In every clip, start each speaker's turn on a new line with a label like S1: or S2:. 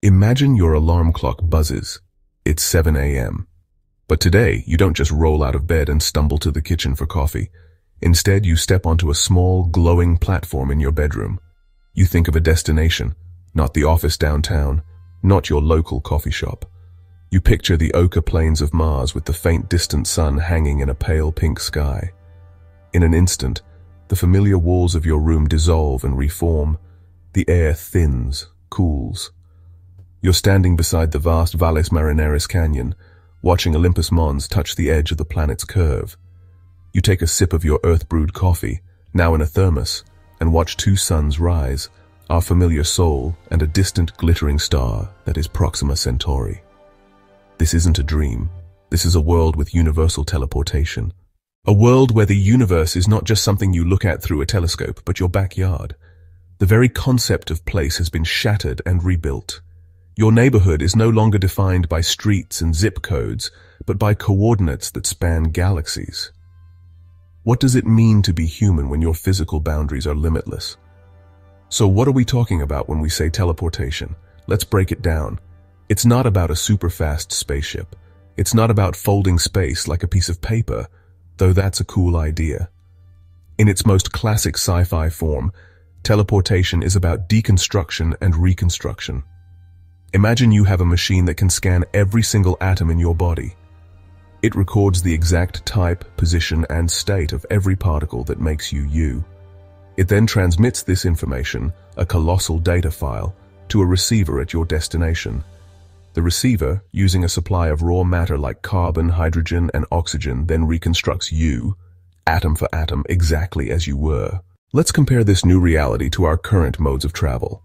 S1: Imagine your alarm clock buzzes. It's 7 a.m. But today, you don't just roll out of bed and stumble to the kitchen for coffee. Instead, you step onto a small, glowing platform in your bedroom. You think of a destination, not the office downtown, not your local coffee shop. You picture the ochre plains of Mars with the faint distant sun hanging in a pale pink sky. In an instant, the familiar walls of your room dissolve and reform. The air thins, cools. You're standing beside the vast Valles Marineris Canyon, watching Olympus Mons touch the edge of the planet's curve. You take a sip of your earth-brewed coffee, now in a thermos, and watch two suns rise, our familiar Sol and a distant glittering star that is Proxima Centauri. This isn't a dream. This is a world with universal teleportation. A world where the universe is not just something you look at through a telescope, but your backyard. The very concept of place has been shattered and rebuilt. Your neighborhood is no longer defined by streets and zip codes, but by coordinates that span galaxies. What does it mean to be human when your physical boundaries are limitless? So what are we talking about when we say teleportation? Let's break it down. It's not about a super-fast spaceship. It's not about folding space like a piece of paper, though that's a cool idea. In its most classic sci-fi form, teleportation is about deconstruction and reconstruction. Imagine you have a machine that can scan every single atom in your body. It records the exact type, position, and state of every particle that makes you you. It then transmits this information, a colossal data file, to a receiver at your destination. The receiver, using a supply of raw matter like carbon, hydrogen, and oxygen, then reconstructs you, atom for atom, exactly as you were. Let's compare this new reality to our current modes of travel.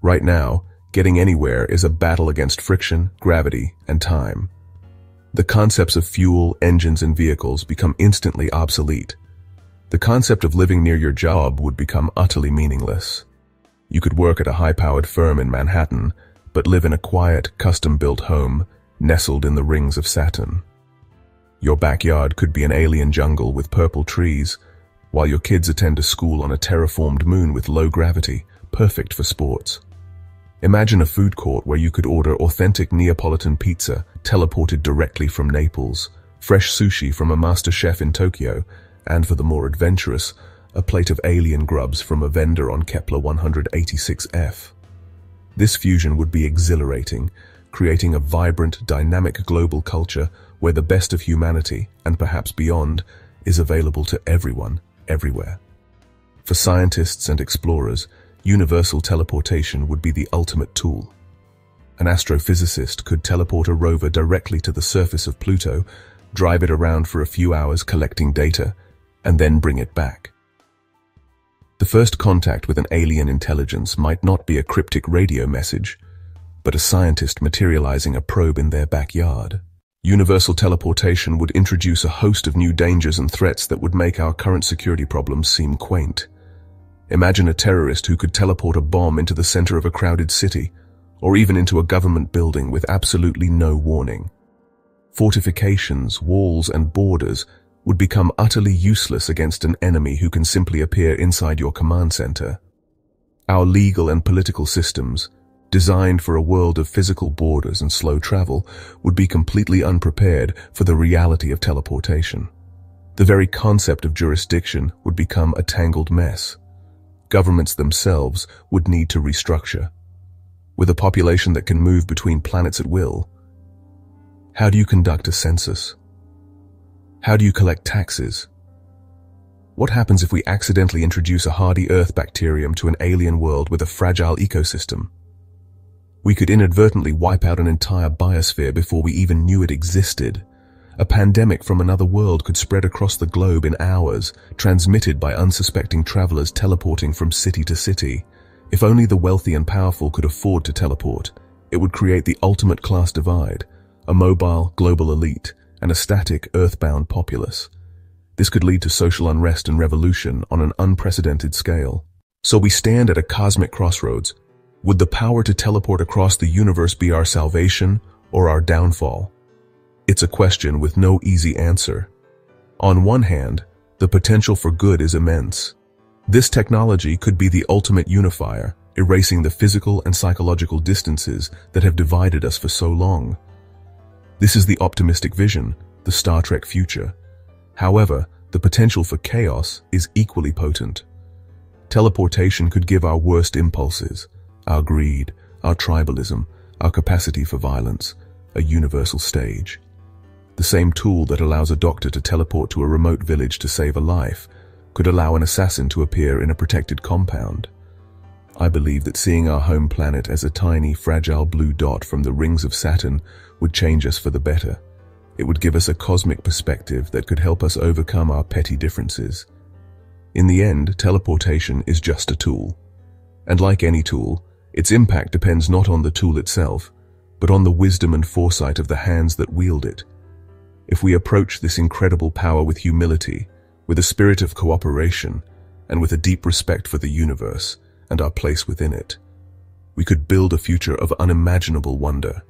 S1: Right now, getting anywhere is a battle against friction, gravity, and time. The concepts of fuel, engines, and vehicles become instantly obsolete. The concept of living near your job would become utterly meaningless. You could work at a high-powered firm in Manhattan, but live in a quiet, custom-built home nestled in the rings of Saturn. Your backyard could be an alien jungle with purple trees, while your kids attend a school on a terraformed moon with low gravity, perfect for sports. Imagine a food court where you could order authentic Neapolitan pizza teleported directly from Naples, fresh sushi from a master chef in Tokyo, and for the more adventurous, a plate of alien grubs from a vendor on Kepler 186f. This fusion would be exhilarating, creating a vibrant, dynamic global culture where the best of humanity, and perhaps beyond, is available to everyone, everywhere. For scientists and explorers, universal teleportation would be the ultimate tool. An astrophysicist could teleport a rover directly to the surface of Pluto, drive it around for a few hours collecting data, and then bring it back. The first contact with an alien intelligence might not be a cryptic radio message, but a scientist materializing a probe in their backyard. Universal teleportation would introduce a host of new dangers and threats that would make our current security problems seem quaint. Imagine a terrorist who could teleport a bomb into the center of a crowded city, or even into a government building with absolutely no warning. Fortifications, walls, and borders would become utterly useless against an enemy who can simply appear inside your command center. Our legal and political systems, designed for a world of physical borders and slow travel, would be completely unprepared for the reality of teleportation. The very concept of jurisdiction would become a tangled mess. Governments themselves would need to restructure. With a population that can move between planets at will, how do you conduct a census? How do you collect taxes? What happens if we accidentally introduce a hardy Earth bacterium to an alien world with a fragile ecosystem? We could inadvertently wipe out an entire biosphere before we even knew it existed. A pandemic from another world could spread across the globe in hours, transmitted by unsuspecting travelers teleporting from city to city. If only the wealthy and powerful could afford to teleport, it would create the ultimate class divide, a mobile, global elite, and a static, earthbound populace. This could lead to social unrest and revolution on an unprecedented scale. So we stand at a cosmic crossroads. Would the power to teleport across the universe be our salvation or our downfall? It's a question with no easy answer. On one hand, the potential for good is immense. This technology could be the ultimate unifier, erasing the physical and psychological distances that have divided us for so long. This is the optimistic vision, the Star Trek future. However, the potential for chaos is equally potent. Teleportation could give our worst impulses, our greed, our tribalism, our capacity for violence, a universal stage. The same tool that allows a doctor to teleport to a remote village to save a life could allow an assassin to appear in a protected compound. I believe that seeing our home planet as a tiny, fragile blue dot from the rings of Saturn would change us for the better. It would give us a cosmic perspective that could help us overcome our petty differences. In the end, teleportation is just a tool. And like any tool, its impact depends not on the tool itself, but on the wisdom and foresight of the hands that wield it. If we approach this incredible power with humility, with a spirit of cooperation, and with a deep respect for the universe and our place within it, we could build a future of unimaginable wonder.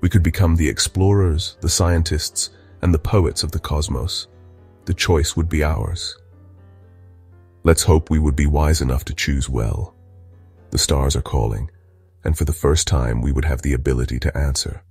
S1: We could become the explorers, the scientists, and the poets of the cosmos. The choice would be ours. Let's hope we would be wise enough to choose well. The stars are calling, and for the first time we would have the ability to answer.